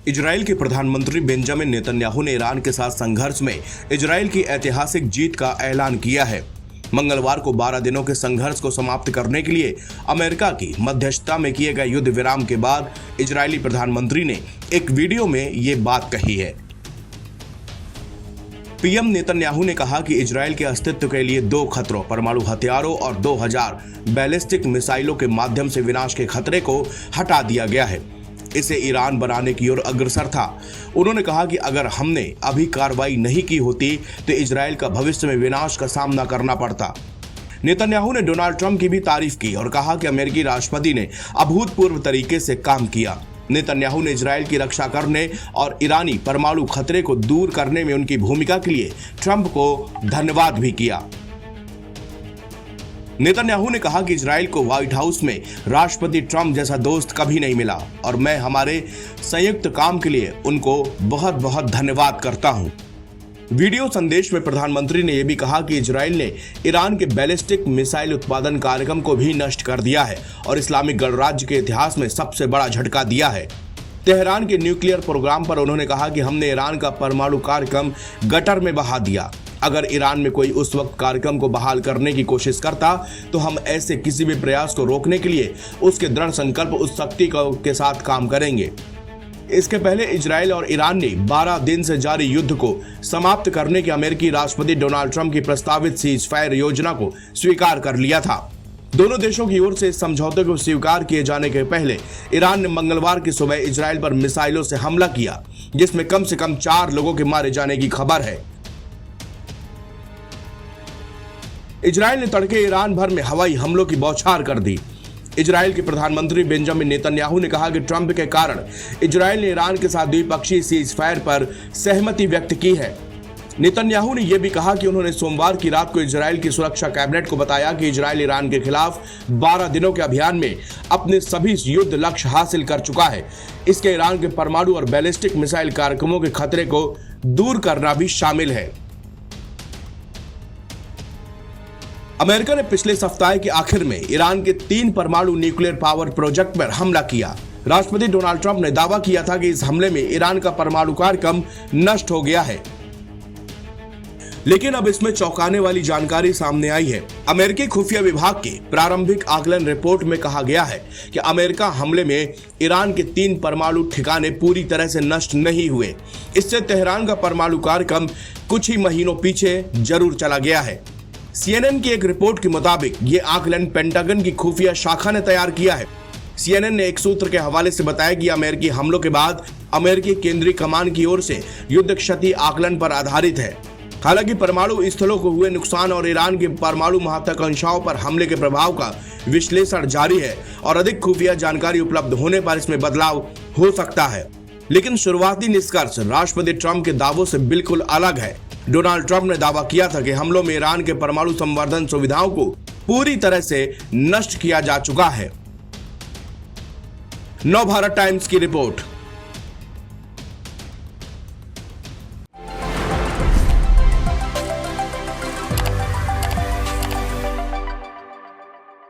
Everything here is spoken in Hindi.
इजराइल के प्रधानमंत्री बेंजामिन नेतन्याहू ने ईरान के साथ संघर्ष में इजराइल की ऐतिहासिक जीत का ऐलान किया है। मंगलवार को 12 दिनों के संघर्ष को समाप्त करने के लिए अमेरिका की मध्यस्थता में किए गए युद्ध विराम के बाद इजरायली प्रधानमंत्री ने एक वीडियो में ये बात कही है। पीएम नेतन्याहू ने कहा कि इजराइल के अस्तित्व के लिए 2 खतरों, परमाणु हथियारों और 2000 बैलिस्टिक मिसाइलों के माध्यम से विनाश के खतरे को हटा दिया गया है। इसे ईरान बनाने की ओर अग्रसर था। उन्होंने कहा कि अगर हमने अभी कार्रवाई नहीं की होती तो इजराइल का भविष्य में विनाश का सामना करना पड़ता। नेतन्याहू ने डोनाल्ड ट्रंप की भी तारीफ की और कहा कि अमेरिकी राष्ट्रपति ने अभूतपूर्व तरीके से काम किया। नेतन्याहू ने इजराइल की रक्षा करने और ईरानी परमाणु खतरे को दूर करने में उनकी भूमिका के लिए ट्रंप को धन्यवाद भी किया। नेतन्याहू ने कहा कि इजराइल को व्हाइट हाउस में राष्ट्रपति ट्रंप जैसा दोस्त कभी नहीं मिला और मैं हमारे संयुक्त काम के लिए उनको बहुत बहुत धन्यवाद करता हूं। वीडियो संदेश में प्रधानमंत्री ने यह भी कहा कि इजराइल ने ईरान के बैलिस्टिक मिसाइल उत्पादन कार्यक्रम को भी नष्ट कर दिया है और इस्लामिक गणराज्य के इतिहास में सबसे बड़ा झटका दिया है। तेहरान के न्यूक्लियर प्रोग्राम पर उन्होंने कहा कि हमने ईरान का परमाणु कार्यक्रम गटर में बहा दिया। अगर ईरान में कोई उस वक्त कार्यक्रम को बहाल करने की कोशिश करता तो हम ऐसे किसी भी प्रयास को रोकने के लिए उसके दृढ़ संकल्प उस शक्ति के साथ काम करेंगे। इसके पहले इजराइल और ईरान ने 12 दिन से जारी युद्ध को समाप्त करने के अमेरिकी राष्ट्रपति डोनाल्ड ट्रंप की प्रस्तावित सीजफायर योजना को स्वीकार कर लिया था। दोनों देशों की ओर से इस समझौते को स्वीकार किए जाने के पहले ईरान ने मंगलवार की सुबह इजराइल पर मिसाइलों से हमला किया, जिसमें कम से कम 4 लोगों के मारे जाने की खबर है। इजराइल ने तड़के ईरान भर में हवाई हमलों की बौछार कर दी। इजराइल के प्रधानमंत्री बेंजामिन नेतन्याहू ने कहा कि ट्रंप के कारण इजराइल ने ईरान के साथ द्विपक्षीय सीजफायर पर सहमति व्यक्त की है। नेतन्याहू ने यह भी कहा कि उन्होंने सोमवार की रात को इजराइल की सुरक्षा कैबिनेट को बताया कि इजराइल ईरान के खिलाफ 12 दिनों के अभियान में अपने सभी युद्ध लक्ष्य हासिल कर चुका है। इसके ईरान के परमाणु और बैलिस्टिक मिसाइल कार्यक्रमों के खतरे को दूर करना भी शामिल है। अमेरिका ने पिछले सप्ताह के आखिर में ईरान के 3 परमाणु न्यूक्लियर पावर प्रोजेक्ट पर हमला किया। राष्ट्रपति डोनाल्ड ट्रंप ने दावा किया था कि इस हमले में ईरान का परमाणु कार्यक्रम नष्ट हो गया है, लेकिन अब इसमें चौंकाने वाली जानकारी सामने आई है। अमेरिकी खुफिया विभाग की प्रारंभिक आकलन रिपोर्ट में कहा गया है कि अमेरिका हमले में ईरान के 3 परमाणु ठिकाने पूरी तरह से नष्ट नहीं हुए। इससे तेहरान का परमाणु कार्यक्रम कुछ ही महीनों पीछे जरूर चला गया है। CNN की एक रिपोर्ट के मुताबिक ये आकलन पेंटागन की खुफिया शाखा ने तैयार किया है। CNN ने एक सूत्र के हवाले से बताया कि अमेरिकी हमलों के बाद अमेरिकी केंद्रीय कमान की ओर से युद्ध क्षति आकलन पर आधारित है। हालांकि परमाणु स्थलों को हुए नुकसान और ईरान की परमाणु महत्वाकांक्षाओं पर हमले के प्रभाव का विश्लेषण जारी है और अधिक खुफिया जानकारी उपलब्ध होने पर इसमें बदलाव हो सकता है। लेकिन शुरुआती निष्कर्ष राष्ट्रपति ट्रंप के दावों से बिल्कुल अलग है। डोनाल्ड ट्रंप ने दावा किया था कि हमलों में ईरान के परमाणु संवर्धन सुविधाओं को पूरी तरह से नष्ट किया जा चुका है। नव भारत टाइम्स की रिपोर्ट।